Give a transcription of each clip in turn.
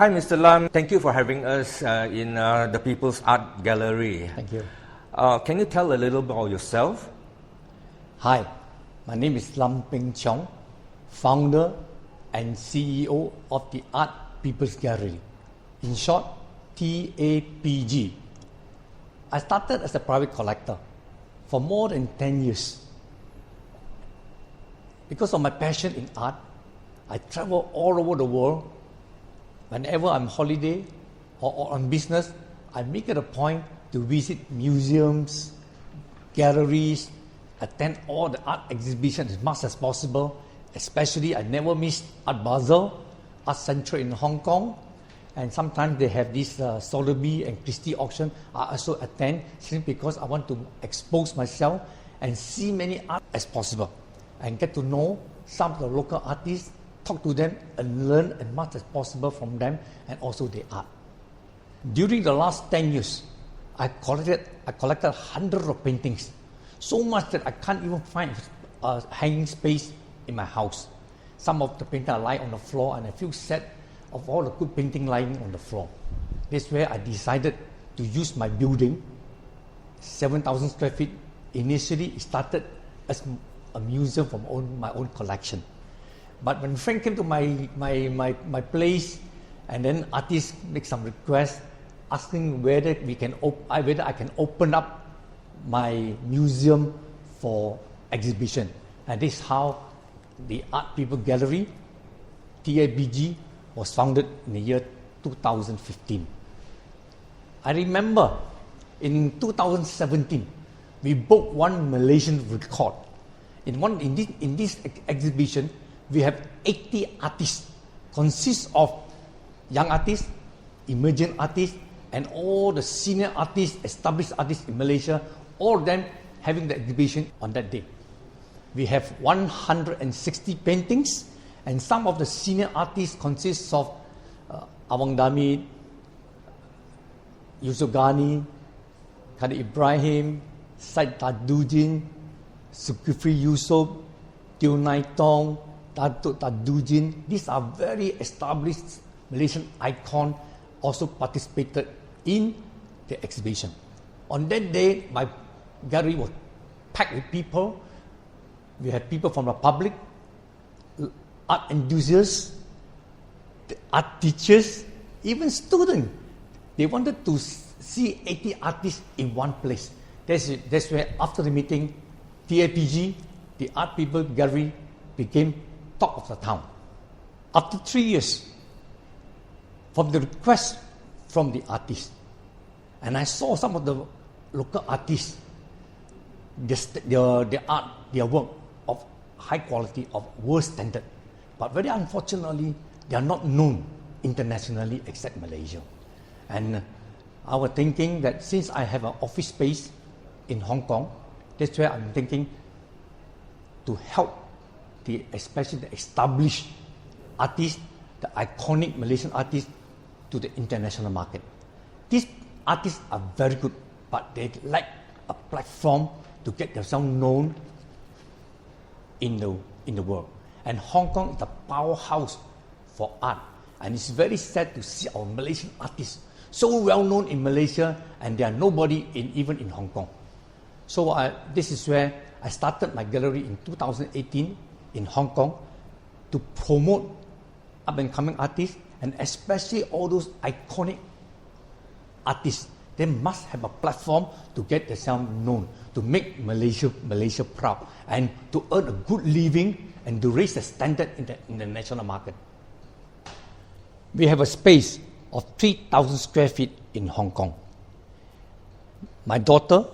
Hi, Mr. Lum. Thank you for having us in the People's Art Gallery. Thank you. Can you tell a little about yourself? Hi, my name is Lum Peng Cheong, founder and CEO of the Art People's Gallery. In short, TAPG. I started as a private collector for more than 10 years. Because of my passion in art, I travel all over the world. Whenever I'm on holiday or on business, I make it a point to visit museums, galleries, attend all the art exhibitions as much as possible. Especially, I never miss Art Basel, Art Central in Hong Kong, and sometimes they have this Sotheby's and Christie auction. I also attend simply because I want to expose myself and see many art as possible and get to know some of the local artists, talk to them and learn as much as possible from them and also their art. During the last 10 years, I collected hundreds of paintings, so much that I can't even find a hanging space in my house. Some of the paintings lie on the floor and I feel sad of all the good painting lying on the floor. That's where I decided to use my building, 7,000 square feet. Initially, it started as a museum from my own collection. But when friend came to my place, and then artists make some requests asking whether I can open up my museum for exhibition. And this is how the Art People Gallery, TAPG, was founded in the year 2015. I remember in 2017, we broke one Malaysian record. In this exhibition, we have 80 artists, consists of young artists, emerging artists, and all the senior artists, established artists in Malaysia, all of them having the exhibition on that day. We have 160 paintings, and some of the senior artists consists of Awang Damit, Yusuf Ghani, Khalid Ibrahim, Syed Tajuddin, Zulkifli Yusuf, Teo Nai Tong, Datuk Tajuddin. These are very established Malaysian icons, also participated in the exhibition. On that day, my gallery was packed with people. We had people from the public, art enthusiasts, the art teachers, even students. They wanted to see 80 artists in one place. That's where, after the meeting, TAPG, the Art People Gallery, became talk of the town. After 3 years, from the request from the artists, and I saw some of the local artists, their art, their work of high quality, of world standard, but very unfortunately, they are not known internationally except Malaysia. And I was thinking that since I have an office space in Hong Kong, that's where I'm thinking to help especially the established artists, the iconic Malaysian artists, to the international market. These artists are very good, but they lack a platform to get themselves known in the world. And Hong Kong is a powerhouse for art. And it's very sad to see our Malaysian artists so well known in Malaysia, and they are nobody even in Hong Kong. So this is where I started my gallery in 2018 in Hong Kong to promote up-and-coming artists, and especially all those iconic artists. They must have a platform to get themselves known, to make Malaysia proud, and to earn a good living and to raise the standard in the national market. We have a space of 3,000 square feet in Hong Kong. My daughter,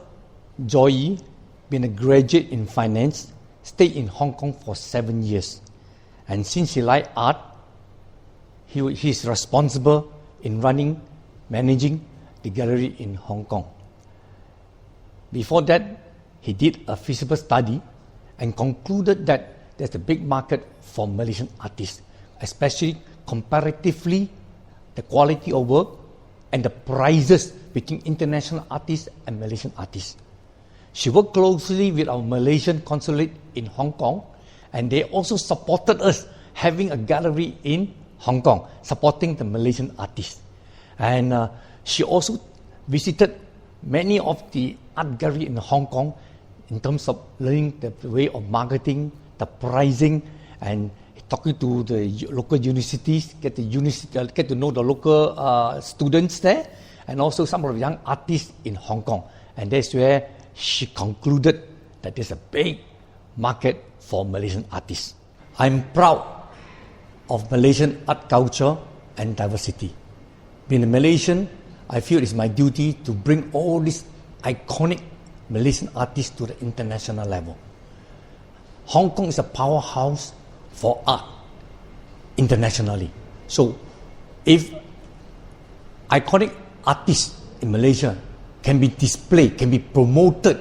JoyEe, being a graduate in finance, stayed in Hong Kong for 7 years. And since he liked art, he is responsible in managing the gallery in Hong Kong. Before that, he did a feasible study and concluded that there's a big market for Malaysian artists, especially comparatively the quality of work and the prices between international artists and Malaysian artists. She worked closely with our Malaysian consulate in Hong Kong, and they also supported us having a gallery in Hong Kong, supporting the Malaysian artists. And she also visited many of the art galleries in Hong Kong in terms of learning the way of marketing, the pricing, and talking to the local universities, get to know the local students there, and also some of the young artists in Hong Kong. And that's where she concluded that there's a big market for Malaysian artists. I'm proud of Malaysian art culture and diversity. Being a Malaysian, I feel it's my duty to bring all these iconic Malaysian artists to the international level. Hong Kong is a powerhouse for art internationally. So if iconic artists in Malaysia can be displayed, can be promoted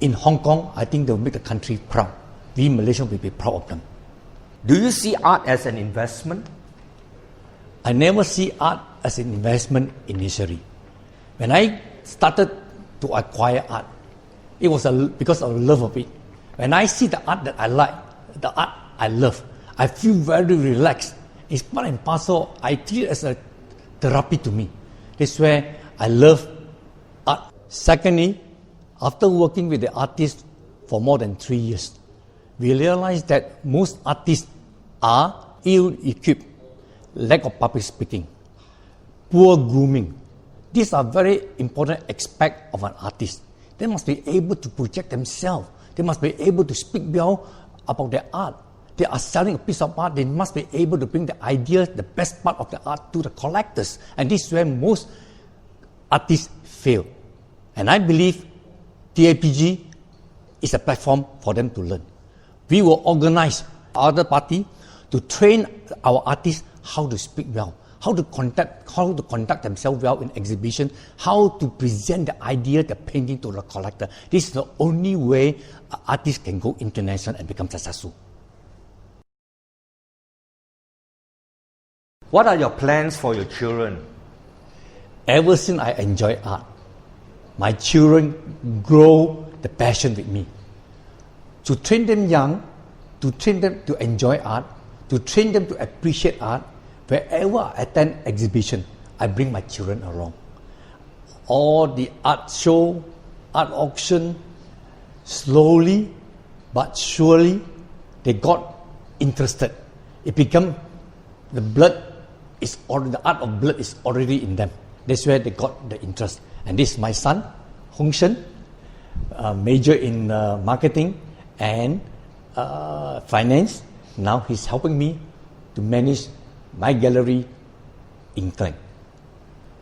in Hong Kong, I think they will make the country proud. We Malaysians will be proud of them. Do you see art as an investment? I never see art as an investment initially. When I started to acquire art, it was because of the love of it. When I see the art that I like, the art I love, I feel very relaxed. It's part and parcel. I treat it as a therapy to me. That's where I love art. Secondly, after working with the artists for more than 3 years, we realized that most artists are ill-equipped, lack of public speaking, poor grooming. These are very important aspects of an artist. They must be able to project themselves. They must be able to speak well about their art. They are selling a piece of art. They must be able to bring the ideas, the best part of the art to the collectors. And this is where most artists fail. And I believe TAPG is a platform for them to learn. We will organize other party to train our artists how to speak well, how to conduct themselves well in exhibition, how to present the idea, the painting to the collector. This is the only way artists can go international and become successful. What are your plans for your children? Ever since I enjoy art, my children grow the passion with me. To train them young, to train them to enjoy art, to train them to appreciate art, wherever I attend exhibition, I bring my children along. All the art show, art auction, slowly but surely, they got interested. It became the art of blood is already in them. That's where they got the interest. And this is my son, Hong Shen, major in marketing and finance. Now he's helping me to manage my gallery in Klang.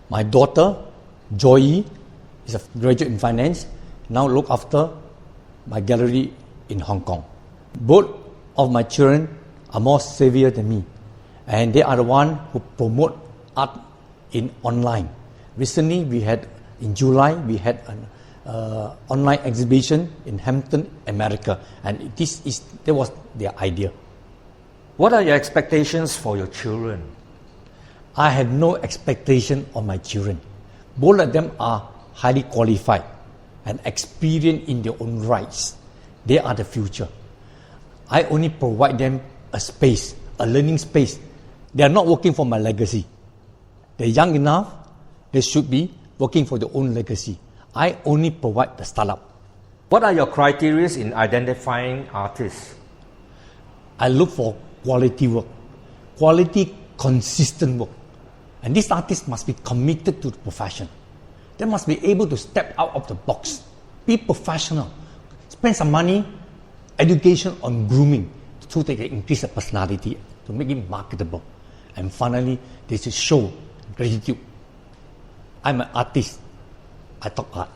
My daughter, JoyEe, is a graduate in finance, now look after my gallery in Hong Kong. Both of my children are more savvier than me, and they are the one who promote art in online. Recently, in July, we had an online exhibition in Hampton, America, and that was their idea. What are your expectations for your children? I have no expectation on my children. Both of them are highly qualified and experienced in their own rights. They are the future. I only provide them a space, a learning space. They are not working for my legacy. They're young enough, they should be working for their own legacy. I only provide the startup. What are your criteria in identifying artists? I look for quality work, quality, consistent work. And these artists must be committed to the profession. They must be able to step out of the box, be professional, spend some money, education on grooming, so they can increase their personality, to make it marketable. And finally, they should show gratitude. I'm an artist. I talk art.